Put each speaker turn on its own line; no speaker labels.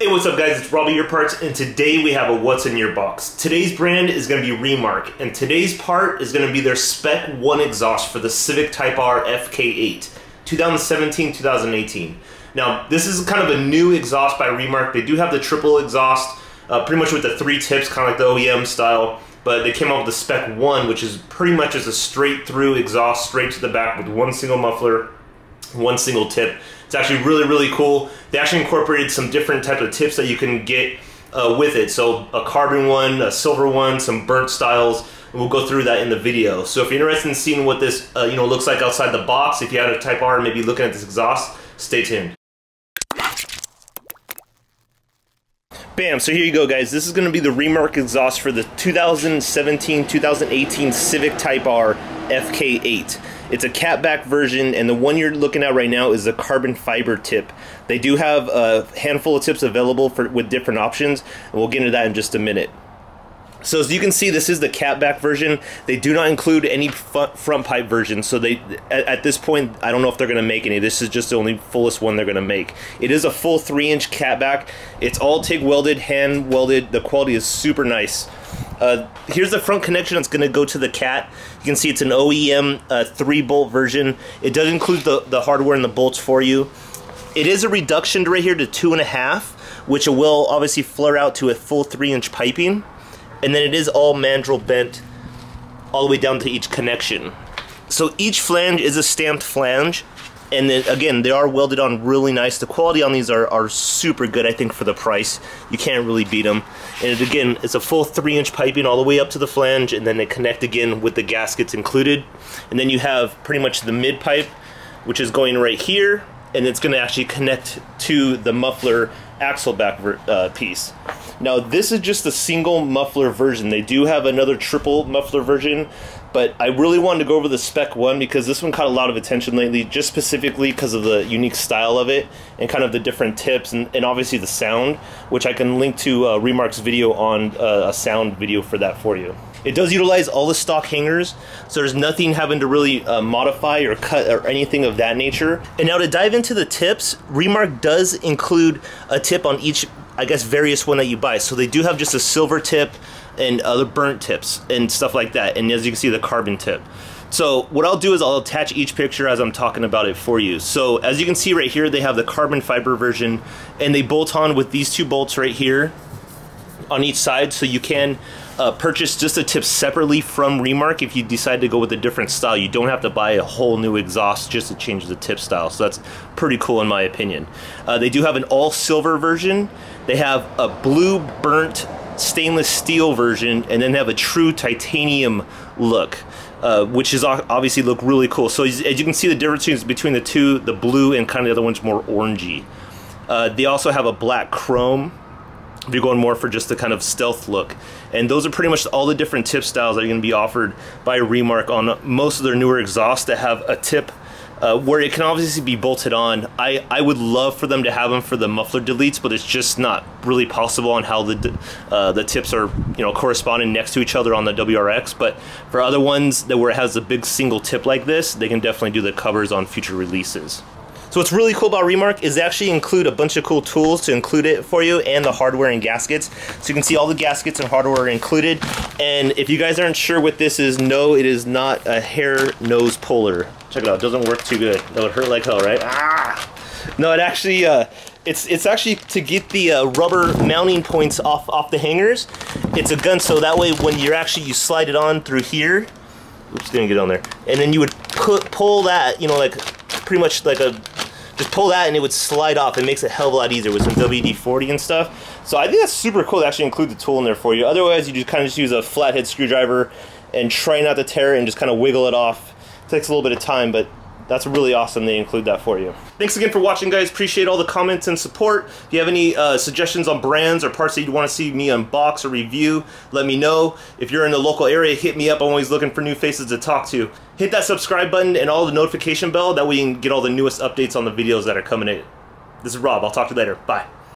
Hey, what's up guys, it's Robbie Your Parts, and today we have a What's in Your Box. Today's brand is going to be Remark, and today's part is going to be their Spec-I exhaust for the Civic Type R FK8, 2017-2018. Now, this is kind of a new exhaust by Remark. They do have the triple exhaust, pretty much with the 3 tips, kind of like the OEM style, but they came out with the Spec-I, which is pretty much just a straight through exhaust, straight to the back with one single muffler, one single tip. It's actually really, really cool. They actually incorporated some different types of tips that you can get with it. So a carbon one, a silver one, some burnt styles, and we'll go through that in the video. So if you're interested in seeing what this looks like outside the box, if you had a Type R and maybe looking at this exhaust, stay tuned. Bam, so here you go guys. This is going to be the Remark exhaust for the 2017-2018 Civic Type R FK8. It's a catback version, and the one you're looking at right now is the carbon fiber tip. They do have a handful of tips available with different options, and we'll get into that in just a minute. So as you can see, this is the catback version. They do not include any front pipe version, so at this point, I don't know if they're going to make any. This is just the only fullest one they're going to make. It is a full 3-inch catback. It's all TIG welded, hand welded. The quality is super nice. Here's the front connection that's going to go to the cat. You can see it's an OEM 3-bolt version. It does include the hardware and the bolts for you. It is a reduction right here to 2.5, which will obviously flare out to a full 3-inch piping. And then it is all mandrel bent all the way down to each connection. So each flange is a stamped flange, and then again, they are welded on really nice. The quality on these are super good, I think, for the price. You can't really beat them. And again, it's a full 3-inch piping all the way up to the flange, and then they connect again with the gaskets included. And then you have pretty much the mid pipe, which is going right here, and it's going to actually connect to the muffler axle back piece. Now this is just a single muffler version. They do have another triple muffler version, but I really wanted to go over the Spec-I because this one caught a lot of attention lately, just specifically because of the unique style of it and kind of the different tips and obviously the sound, which I can link to Remark's video on a sound video for that for you. It does utilize all the stock hangers, so there's nothing having to really modify or cut or anything of that nature. And now to dive into the tips, Remark does include a tip on each, I guess, various one that you buy. So they do have just a silver tip and other burnt tips and stuff like that. And as you can see, the carbon tip. So what I'll do is I'll attach each picture as I'm talking about it for you. So as you can see right here, they have the carbon fiber version, and they bolt on with these 2 bolts right here on each side, so you can purchase just the tips separately from Remark if you decide to go with a different style. You don't have to buy a whole new exhaust just to change the tip style, so that's pretty cool in my opinion. They do have an all silver version. They have a blue burnt stainless steel version, and then they have a true titanium look, which is obviously look really cool. So as you can see, the difference between the two, the blue and kind of the other one's more orangey. They also have a black chrome if you're going more for just the kind of stealth look. And those are pretty much all the different tip styles that are going to be offered by Remark on most of their newer exhausts that have a tip where it can obviously be bolted on. I would love for them to have them for the muffler deletes, but it's just not really possible on how the tips are corresponding next to each other on the WRX. But for other ones where it has a big single tip like this, they can definitely do the covers on future releases. So what's really cool about Remark is they actually include a bunch of cool tools to include it for you, and the hardware and gaskets. So you can see all the gaskets and hardware are included. And if you guys aren't sure what this is, no, it is not a hair nose puller. Check it out, it doesn't work too good. That would hurt like hell, right? Ah! No, it actually, it's actually to get the rubber mounting points off the hangers. It's a gun, so that way when you slide it on through here, oops, didn't get on there, and then you would pull that, like pretty much like just pull that and it would slide off. It makes it a hell of a lot easier with some WD-40 and stuff. So I think that's super cool to actually include the tool in there for you. Otherwise, you just kind of just use a flathead screwdriver and try not to tear it and just kind of wiggle it off. It takes a little bit of time, but that's really awesome they include that for you. Thanks again for watching, guys. Appreciate all the comments and support. If you have any suggestions on brands or parts that you want to see me unbox or review, let me know. If you're in the local area, hit me up. I'm always looking for new faces to talk to. Hit that subscribe button and all the notification bell. That way you can get all the newest updates on the videos that are coming in. This is Rob. I'll talk to you later. Bye.